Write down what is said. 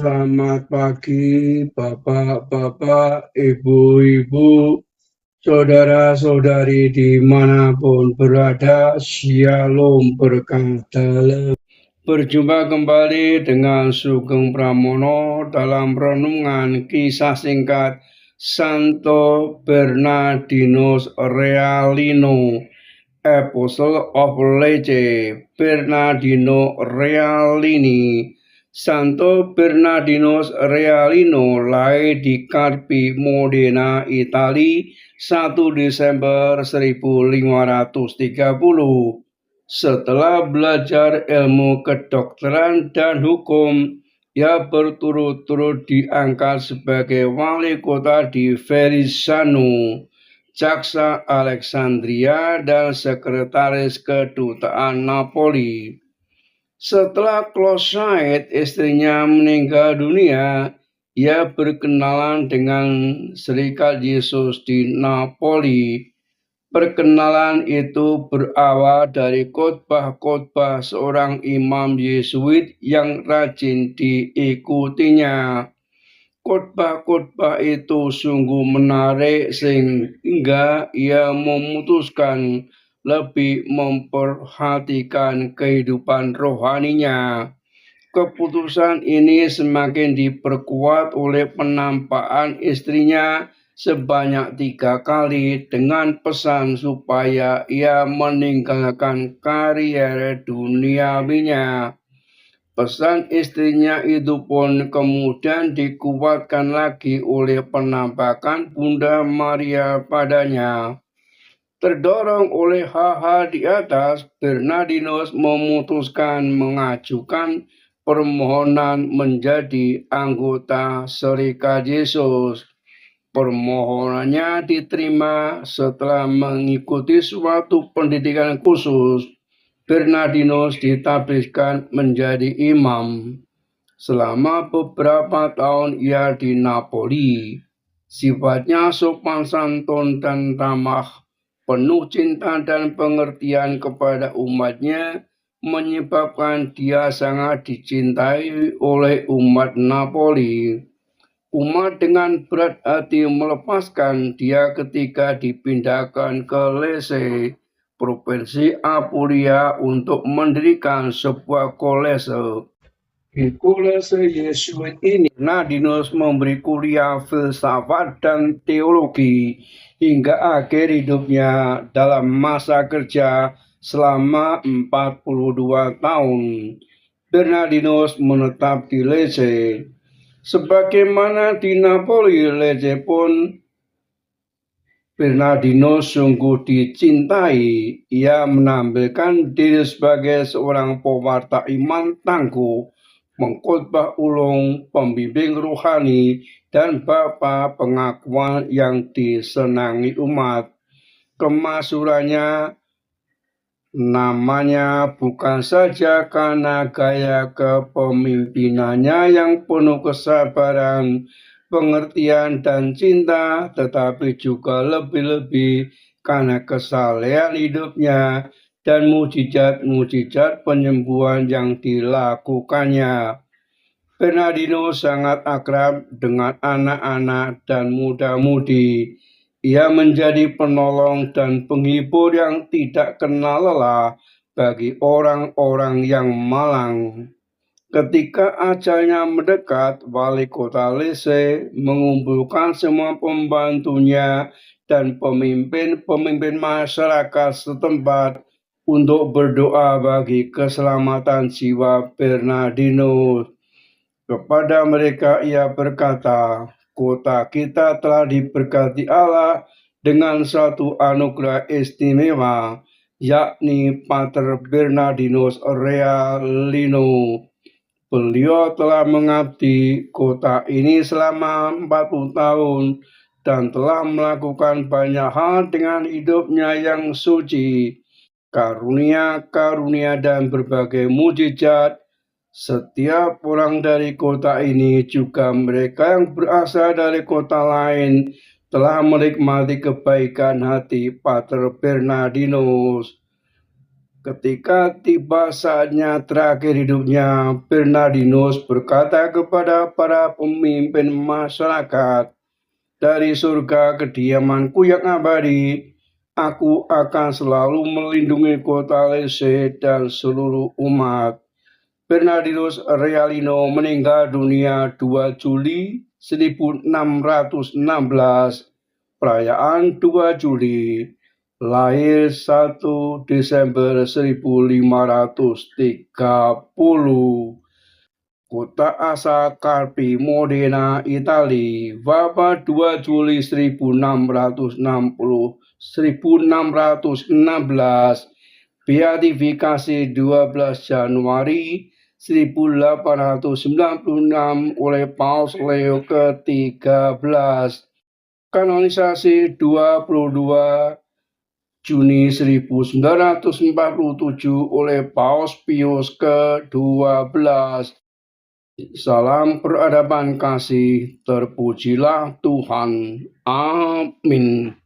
Selamat pagi, Bapak-Bapak, Ibu-ibu, saudara-saudari dimanapun berada, Shalom berkah dalam. Berjumpa kembali dengan Sugeng Pramono dalam renungan kisah singkat Santo Bernardinus Realino, Apostle of Lecce, Bernardino Realini. Santo Bernardinus Realino lahir di Carpi, Modena, Italia, 1 Desember 1530. Setelah belajar ilmu kedokteran dan hukum, ia berturut-turut diangkat sebagai wali kota di Verissano, jaksa Alexandria, dan sekretaris kedutaan Napoli. Setelah Closaid, istrinya, meninggal dunia, ia berkenalan dengan Serikat Yesus di Napoli. Perkenalan itu berawal dari khotbah-khotbah seorang imam Yesuit yang rajin diikutinya. Khotbah-khotbah itu sungguh menarik sehingga ia memutuskan lebih memperhatikan kehidupan rohaninya. Keputusan ini semakin diperkuat oleh penampakan istrinya sebanyak 3 kali dengan pesan supaya ia meninggalkan karier duniawinya. Pesan istrinya itu pun kemudian dikuatkan lagi oleh penampakan Bunda Maria padanya. Terdorong oleh hal-hal di atas, Bernardinus memutuskan mengajukan permohonan menjadi anggota Serikat Yesus. Permohonannya diterima setelah mengikuti suatu pendidikan khusus. Bernardinus ditabiskan menjadi imam. Selama beberapa tahun ia di Napoli. Sifatnya sopan santun dan ramah, penuh cinta dan pengertian kepada umatnya, menyebabkan dia sangat dicintai oleh umat Napoli. Umat dengan berat hati melepaskan dia ketika dipindahkan ke Lecce, Provinsi Apulia, untuk mendirikan sebuah kolese. Di kolese Yesuit ini, Bernardinus memberi kuliah filsafat dan teologi hingga akhir hidupnya dalam masa kerja selama 42 tahun. Bernardinus menetap di Lecce. Sebagaimana di Napoli, Lecce pun Bernardinus sungguh dicintai. Ia menampilkan diri sebagai seorang pewarta iman tangguh, mengkhotbah ulung, pembimbing rohani, dan bapa pengakuan yang disenangi umat. Kemasyhurannya namanya bukan saja karena gaya kepemimpinannya yang penuh kesabaran, pengertian, dan cinta, tetapi juga lebih-lebih karena kesalehan hidupnya dan mujizat-mujizat penyembuhan yang dilakukannya. Bernardinus sangat akrab dengan anak-anak dan muda-mudi. Ia menjadi penolong dan penghibur yang tidak kenal lelah bagi orang-orang yang malang. Ketika ajalnya mendekat, wali kota Lecce mengumpulkan semua pembantunya dan pemimpin-pemimpin masyarakat setempat untuk berdoa bagi keselamatan jiwa Bernardinus. Kepada mereka ia berkata, "Kota kita telah diberkati Allah dengan satu anugerah istimewa, yakni Pater Bernardinus Realino. Beliau telah mengabdi kota ini selama 40 tahun dan telah melakukan banyak hal dengan hidupnya yang suci, karunia-karunia dan berbagai mujizat. Setiap orang dari kota ini, juga mereka yang berasal dari kota lain, telah menikmati kebaikan hati Pater Bernardinus. Ketika tiba saatnya terakhir hidupnya, Bernardinus berkata kepada para pemimpin masyarakat, "Dari surga kediamanku yang abadi, aku akan selalu melindungi kota Lecce dan seluruh umat." Bernardinus Realino meninggal dunia 2 Juli 1616. Perayaan 2 Juli. Lahir 1 Desember 1530. Kota asal Carpi, Modena, Italia. Wabah 2 Juli 1660, 1616. Beatifikasi 12 Januari 1896 oleh Paus Leo ke-13. Kanonisasi 22 Juni 1947 oleh Paus Pius ke-12. Salam peradaban kasih, terpujilah Tuhan. Amin.